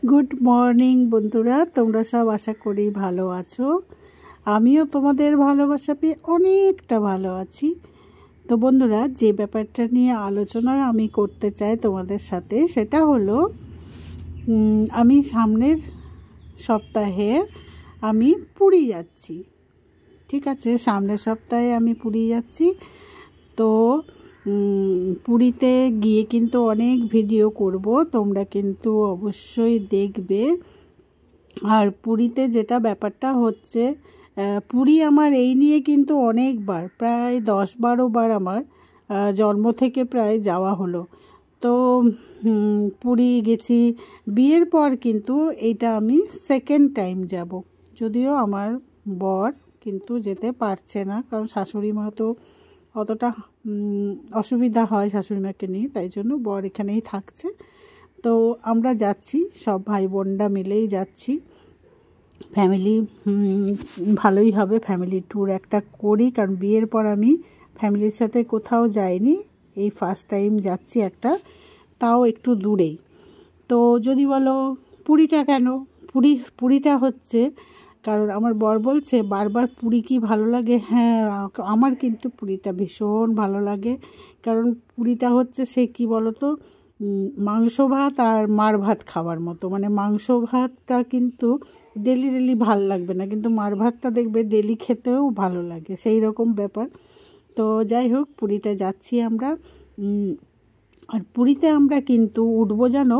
Good morning বন্ধুরা, তোমরা সব আশা করি ভালো আছো। আমিও তোমাদের ভালোবাসা পেয়ে অনেকটা ভালো আছি। তো বন্ধুরা, যে ব্যাপারটা নিয়ে আলোচনা আমি করতে চাই তোমাদের সাথে, সেটা হলো আমি সামনের সপ্তাহে আমি পুরী যাচ্ছি। ঠিক আছে, সামনের সপ্তাহে আমি পুরী যাচ্ছি। তো পুরীতে গিয়ে কিন্তু অনেক ভিডিও করব, তোমরা কিন্তু অবশ্যই দেখবে। আর পুরীতে যেটা ব্যাপারটা হচ্ছে, পুরী আমার এই নিয়ে কিন্তু অনেকবার, প্রায় 10-12 বার আমার জন্ম থেকে প্রায় যাওয়া হলো। তো পুরী গেছি বিয়ের পর, কিন্তু এইটা আমি সেকেন্ড টাইম যাব। যদিও আমার বর কিন্তু যেতে পারছে না, কারণ শাশুড়ি মা তো অতটা অসুবিধা হয় শাশুড়ি মাকে নিয়ে, তাই জন্য বর এখানেই থাকছে। তো আমরা যাচ্ছি, সব ভাই বোনরা মিলেই যাচ্ছি। ফ্যামিলি ভালোই হবে, ফ্যামিলি ট্যুর একটা করি, কারণ বিয়ের পর আমি ফ্যামিলির সাথে কোথাও যাইনি, এই ফার্স্ট টাইম যাচ্ছি একটা, তাও একটু দূরেই। তো যদি বলো পুরীটা কেন, পুরীটা হচ্ছে কারণ আমার বর বলছে বারবার পুরী কি ভালো লাগে। হ্যাঁ, আমার কিন্তু পুরীটা ভীষণ ভালো লাগে, কারণ পুরীটা হচ্ছে সে কি বলো তো, মাংস ভাত আর মার ভাত খাওয়ার মতো। মানে মাংস ভাতটা কিন্তু ডেলি ডেলি ভাল লাগবে না, কিন্তু মার ভাতটা দেখবে ডেলি খেতেও ভালো লাগে, সেই রকম ব্যাপার। তো যাই হোক, পুরীতে যাচ্ছি আমরা। আর পুরীতে আমরা কিন্তু উঠবো জানো,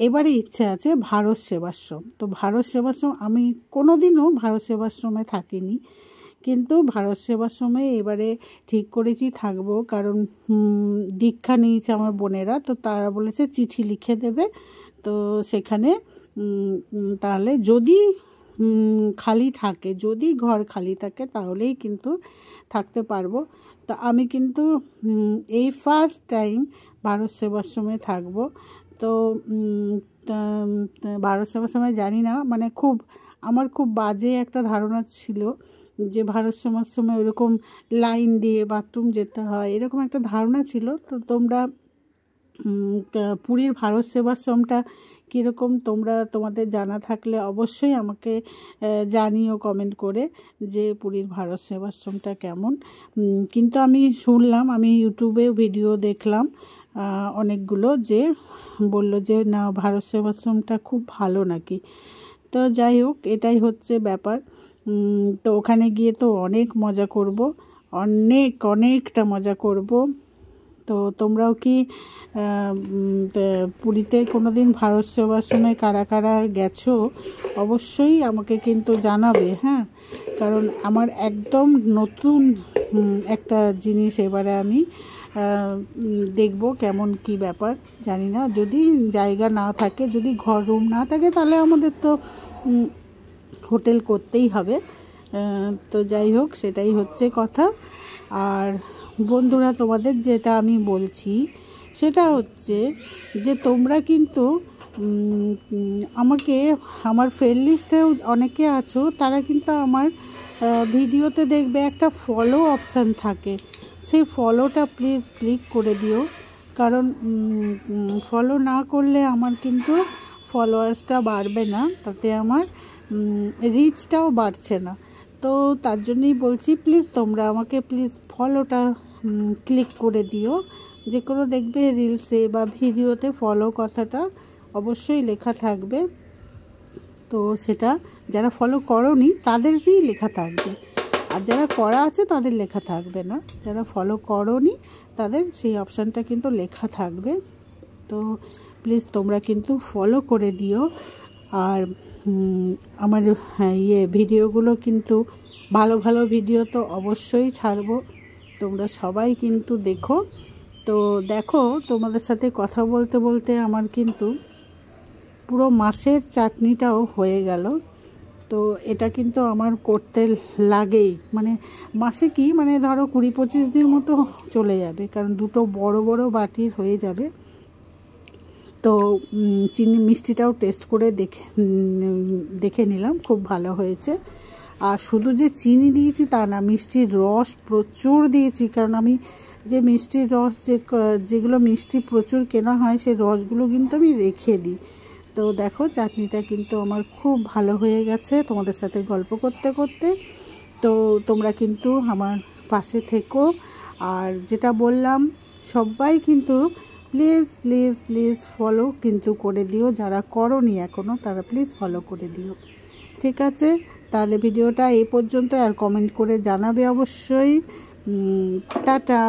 এবারে ইচ্ছে আছে ভারত সেবাশ্রম। তো ভারত সেবাশ্রম আমি কোনো দিনও ভারত সেবাশ্রমে থাকিনি, কিন্তু ভারত সেবাশ্রমে এবারে ঠিক করেছি থাকবো, কারণ দীক্ষা নিয়েছে আমার বোনেরা। তো তারা বলেছে চিঠি লিখে দেবে, তো সেখানে তাহলে যদি খালি থাকে, যদি ঘর খালি থাকে, তাহলেই কিন্তু থাকতে পারবো। তো আমি কিন্তু এই ফার্স্ট টাইম ভারত সেবাশ্রমে থাকবো। তো ভারত সেবাশ্রমে জানি না, মানে আমার খুব বাজে একটা ধারণা ছিল যে ভারত সেবাশ্রমে ওরকম লাইন দিয়ে বাথরুম যেতে হয়, এরকম একটা ধারণা ছিল। তো তোমরা পুরীর ভারত সেবাশ্রমটা কীরকম তোমাদের জানা থাকলে অবশ্যই আমাকে জানিও কমেন্ট করে, যে পুরীর ভারত সেবাশ্রমটা কেমন। কিন্তু আমি শুনলাম, আমি ইউটিউবেও ভিডিও দেখলাম অনেকগুলো, যে বলল যে না, ভারত সেবাশ্রমটা খুব ভালো নাকি। তো যাই হোক, এটাই হচ্ছে ব্যাপার। তো ওখানে গিয়ে তো অনেক মজা করব, অনেকটা মজা করব। তো তোমরাও কি পুরীতে কোনো দিন ভারত সেবাশ্রমে কারা কারা গেছো, অবশ্যই আমাকে কিন্তু জানাবে। হ্যাঁ, কারণ আমার একদম নতুন একটা জিনিস এবারে আমি দেখব কেমন কি ব্যাপার, জানি না। যদি জায়গা না থাকে, যদি ঘর রুম না থাকে, তাহলে আমাদের তো হোটেল করতেই হবে। তো যাই হোক, সেটাই হচ্ছে কথা। আর বন্ধুরা, তোমাদের যেটা আমি বলছি সেটা হচ্ছে যে তোমরা কিন্তু আমাকে, আমার ফ্রেন্ড লিস্টেও অনেকে আছো, তারা কিন্তু আমার ভিডিওতে দেখবে একটা ফলো অপশান থাকে, সেই ফলোটা প্লিজ ক্লিক করে দিও। কারণ ফলো না করলে আমার কিন্তু ফলোয়ার্সটা বাড়বে না, তাতে আমার রিচটাও বাড়ছে না। তো তার জন্যই বলছি, প্লিজ তোমরা আমাকে প্লিজ ফলোটা ক্লিক করে দিও। যে কোনো দেখবে রিলসে বা ভিডিওতে ফলো কথাটা অবশ্যই লেখা থাকবে। তো সেটা যারা ফলো করোনি তাদেরই লেখা থাকবে, আর যারা করা আছে তাদের লেখা থাকবে না। যারা ফলো করোনি তাদের সেই অপশানটা কিন্তু লেখা থাকবে। তো প্লিজ তোমরা কিন্তু ফলো করে দিও। আর আমার ভিডিওগুলো কিন্তু ভালো ভালো ভিডিও তো অবশ্যই ছাড়বো, তোমরা সবাই কিন্তু দেখো। তো দেখো, তোমাদের সাথে কথা বলতে বলতে আমার কিন্তু পুরো মাসের চাটনিটাও হয়ে গেল। তো এটা কিন্তু আমার করতে লাগেই, মানে মাসে কি, মানে ধরো 20-25 দিন মতো চলে যাবে, কারণ দুটো বড় বড় বাটির হয়ে যাবে। তো চিনি মিষ্টিটাও টেস্ট করে দেখে নিলাম, খুব ভালো হয়েছে। আর শুধু যে চিনি দিয়েছি তা না, মিষ্টির রস প্রচুর দিয়েছি, কারণ আমি যে মিষ্টির রস যেগুলো মিষ্টি প্রচুর কেনা হয়, সেই রসগুলো কিন্তু আমি রেখে দিই। তো দেখো চাটনিটা কিন্তু আমার খুব ভালো হয়ে গেছে তোমাদের সাথে গল্প করতে করতে। তো তোমরা কিন্তু আমার পাশে থেকো, আর যেটা বললাম সবাই কিন্তু প্লিজ প্লিজ প্লিজ ফলো কিন্তু করে দিও, যারা করোনি এখনও তারা প্লিজ ফলো করে দিও। ঠিক আছে, তাহলে ভিডিওটা এই পর্যন্ত, আর কমেন্ট করে জানাবে অবশ্যই। টাটা।